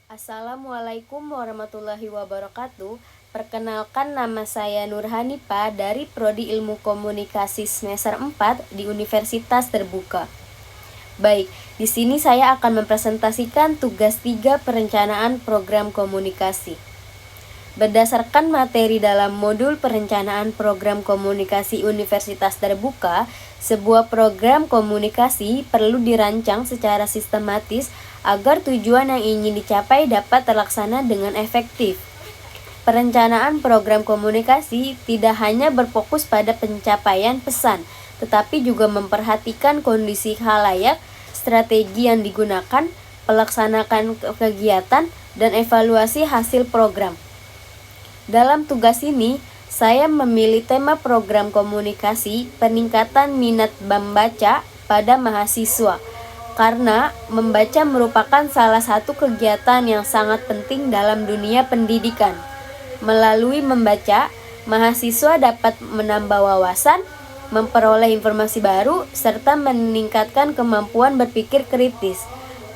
Assalamualaikum warahmatullahi wabarakatuh. Perkenalkan, nama saya Nur Hanipa dari Prodi Ilmu Komunikasi semester 4 di Universitas Terbuka. Baik, di sini saya akan mempresentasikan tugas 3 perencanaan program komunikasi. Berdasarkan materi dalam modul perencanaan program komunikasi Universitas Terbuka, sebuah program komunikasi perlu dirancang secara sistematis agar tujuan yang ingin dicapai dapat terlaksana dengan efektif. Perencanaan program komunikasi tidak hanya berfokus pada pencapaian pesan, tetapi juga memperhatikan kondisi khalayak, strategi yang digunakan, pelaksanaan kegiatan, dan evaluasi hasil program. Dalam tugas ini, saya memilih tema program komunikasi peningkatan minat membaca pada mahasiswa, karena membaca merupakan salah satu kegiatan yang sangat penting dalam dunia pendidikan. Melalui membaca, mahasiswa dapat menambah wawasan, memperoleh informasi baru, serta meningkatkan kemampuan berpikir kritis.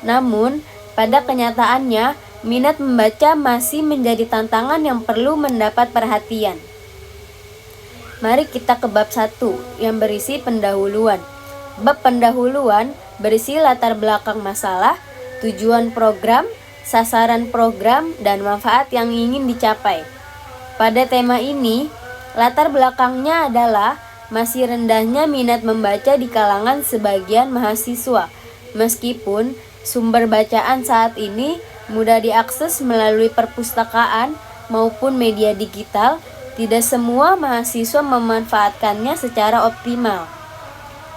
Namun, pada kenyataannya, minat membaca masih menjadi tantangan yang perlu mendapat perhatian. Mari kita ke bab 1 yang berisi pendahuluan. Bab pendahuluan berisi latar belakang masalah, tujuan program, sasaran program, dan manfaat yang ingin dicapai. Pada tema ini, latar belakangnya adalah masih rendahnya minat membaca di kalangan sebagian mahasiswa. Meskipun sumber bacaan saat ini mudah diakses melalui perpustakaan maupun media digital, tidak semua mahasiswa memanfaatkannya secara optimal.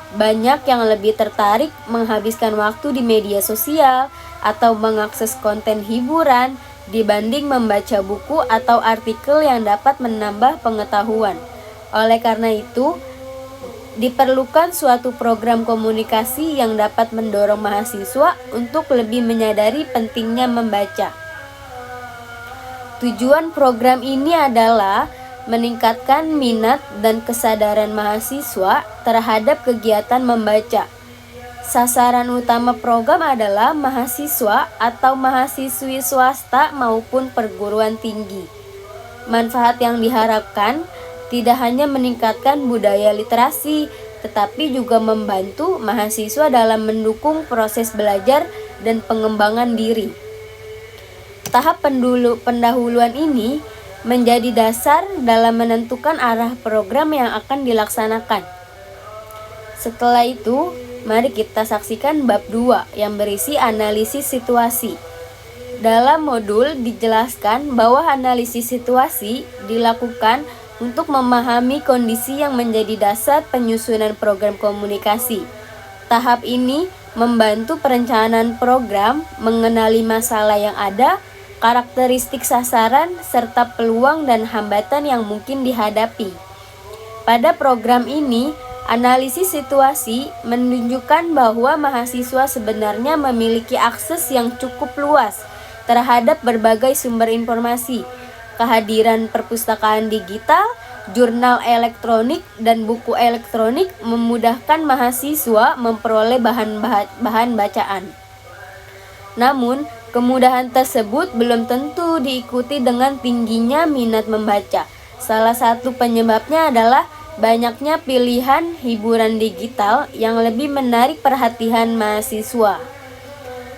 Banyak yang lebih tertarik menghabiskan waktu di media sosial atau mengakses konten hiburan dibanding membaca buku atau artikel yang dapat menambah pengetahuan. Oleh karena itu, diperlukan suatu program komunikasi yang dapat mendorong mahasiswa untuk lebih menyadari pentingnya membaca. Tujuan program ini adalah meningkatkan minat dan kesadaran mahasiswa terhadap kegiatan membaca. Sasaran utama program adalah mahasiswa atau mahasiswi swasta maupun perguruan tinggi. Manfaat yang diharapkan tidak hanya meningkatkan budaya literasi, tetapi juga membantu mahasiswa dalam mendukung proses belajar dan pengembangan diri. Tahap pendahuluan ini menjadi dasar dalam menentukan arah program yang akan dilaksanakan. Setelah itu, mari kita saksikan bab 2 yang berisi analisis situasi. Dalam modul dijelaskan bahwa analisis situasi dilakukan untuk memahami kondisi yang menjadi dasar penyusunan program komunikasi. Tahap ini membantu perencanaan program, mengenali masalah yang ada, karakteristik sasaran, serta peluang dan hambatan yang mungkin dihadapi. Pada program ini, analisis situasi menunjukkan bahwa mahasiswa sebenarnya memiliki akses yang cukup luas terhadap berbagai sumber informasi. Kehadiran perpustakaan digital, jurnal elektronik, dan buku elektronik memudahkan mahasiswa memperoleh bahan bacaan. Namun, kemudahan tersebut belum tentu diikuti dengan tingginya minat membaca. Salah satu penyebabnya adalah banyaknya pilihan hiburan digital yang lebih menarik perhatian mahasiswa.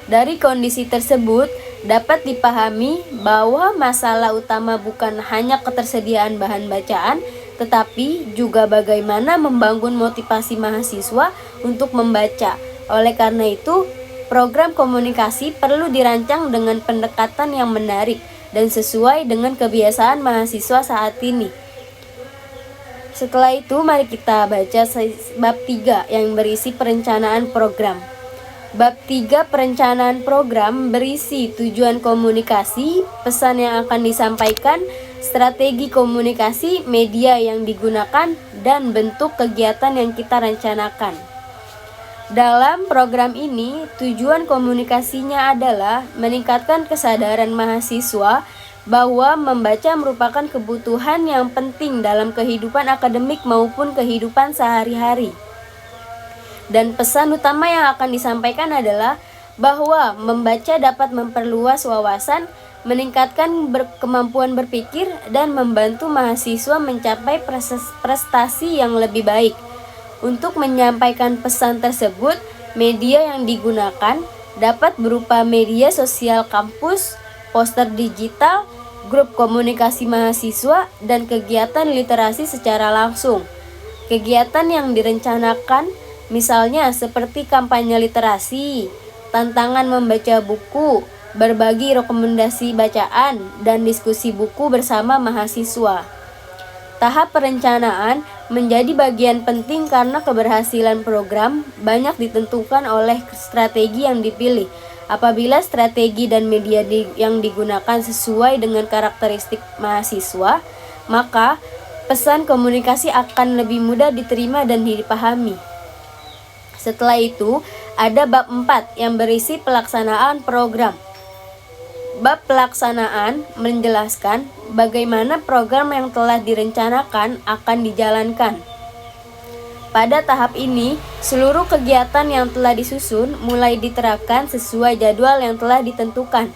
Dari kondisi tersebut, dapat dipahami bahwa masalah utama bukan hanya ketersediaan bahan bacaan, tetapi juga bagaimana membangun motivasi mahasiswa untuk membaca. Oleh karena itu, program komunikasi perlu dirancang dengan pendekatan yang menarik dan sesuai dengan kebiasaan mahasiswa saat ini. Setelah itu, mari kita baca bab 3 yang berisi perencanaan program. Bab 3 perencanaan program berisi tujuan komunikasi, pesan yang akan disampaikan, strategi komunikasi, media yang digunakan, dan bentuk kegiatan yang kita rencanakan. Dalam program ini, tujuan komunikasinya adalah meningkatkan kesadaran mahasiswa bahwa membaca merupakan kebutuhan yang penting dalam kehidupan akademik maupun kehidupan sehari-hari. Dan pesan utama yang akan disampaikan adalah bahwa membaca dapat memperluas wawasan, meningkatkan kemampuan berpikir, dan membantu mahasiswa mencapai prestasi yang lebih baik. Untuk menyampaikan pesan tersebut, media yang digunakan dapat berupa media sosial kampus, poster digital, grup komunikasi mahasiswa, dan kegiatan literasi secara langsung. Kegiatan yang direncanakan misalnya seperti kampanye literasi, tantangan membaca buku, berbagi rekomendasi bacaan, dan diskusi buku bersama mahasiswa. Tahap perencanaan menjadi bagian penting karena keberhasilan program banyak ditentukan oleh strategi yang dipilih. Apabila strategi dan media yang digunakan sesuai dengan karakteristik mahasiswa, maka pesan komunikasi akan lebih mudah diterima dan dipahami. Setelah itu, ada bab 4 yang berisi pelaksanaan program. Bab pelaksanaan menjelaskan bagaimana program yang telah direncanakan akan dijalankan. Pada tahap ini, seluruh kegiatan yang telah disusun mulai diterapkan sesuai jadwal yang telah ditentukan.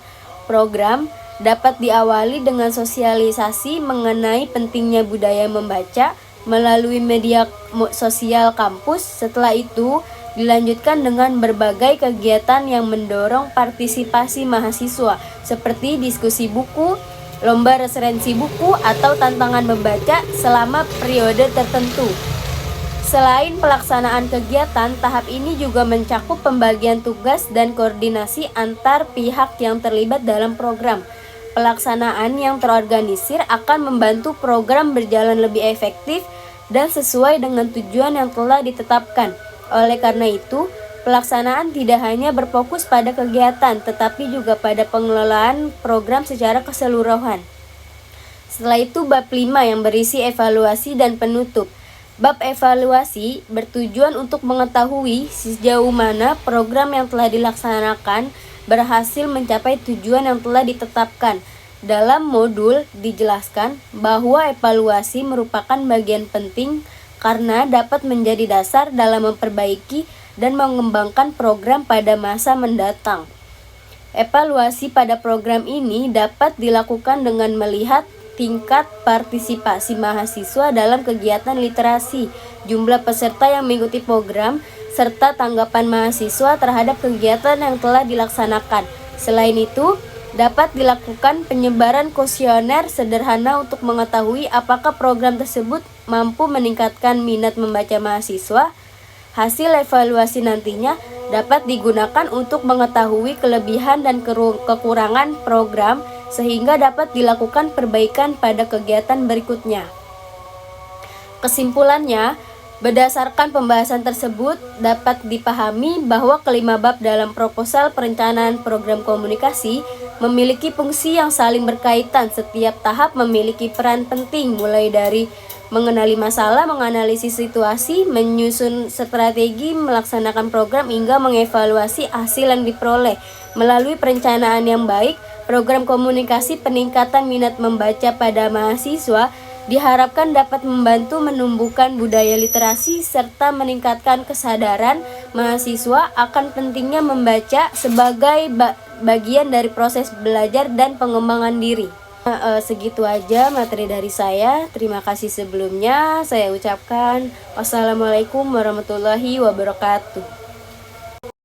Program dapat diawali dengan sosialisasi mengenai pentingnya budaya membaca melalui media sosial kampus. Setelah itu, dilanjutkan dengan berbagai kegiatan yang mendorong partisipasi mahasiswa, seperti diskusi buku, lomba referensi buku, atau tantangan membaca selama periode tertentu. Selain pelaksanaan kegiatan, tahap ini juga mencakup pembagian tugas dan koordinasi antar pihak yang terlibat dalam program. Pelaksanaan yang terorganisir akan membantu program berjalan lebih efektif dan sesuai dengan tujuan yang telah ditetapkan. Oleh karena itu, pelaksanaan tidak hanya berfokus pada kegiatan, tetapi juga pada pengelolaan program secara keseluruhan. Setelah itu, bab 5 yang berisi evaluasi dan penutup. Bab evaluasi bertujuan untuk mengetahui sejauh mana program yang telah dilaksanakan berhasil mencapai tujuan yang telah ditetapkan. Dalam modul dijelaskan bahwa evaluasi merupakan bagian penting karena dapat menjadi dasar dalam memperbaiki dan mengembangkan program pada masa mendatang. Evaluasi pada program ini dapat dilakukan dengan melihat tingkat partisipasi mahasiswa dalam kegiatan literasi, jumlah peserta yang mengikuti program, serta tanggapan mahasiswa terhadap kegiatan yang telah dilaksanakan. Selain itu, dapat dilakukan penyebaran kuesioner sederhana untuk mengetahui apakah program tersebut mampu meningkatkan minat membaca mahasiswa. Hasil evaluasi nantinya dapat digunakan untuk mengetahui kelebihan dan kekurangan program sehingga dapat dilakukan perbaikan pada kegiatan berikutnya. Kesimpulannya, berdasarkan pembahasan tersebut dapat dipahami bahwa kelima bab dalam proposal perencanaan program komunikasi memiliki fungsi yang saling berkaitan. Setiap tahap memiliki peran penting, mulai dari mengenali masalah, menganalisis situasi, menyusun strategi, melaksanakan program, hingga mengevaluasi hasil yang diperoleh. Melalui perencanaan yang baik, program komunikasi peningkatan minat membaca pada mahasiswa diharapkan dapat membantu menumbuhkan budaya literasi serta meningkatkan kesadaran mahasiswa akan pentingnya membaca sebagai bagian dari proses belajar dan pengembangan diri. Segitu aja materi dari saya. Terima kasih sebelumnya. Saya ucapkan wassalamualaikum warahmatullahi wabarakatuh.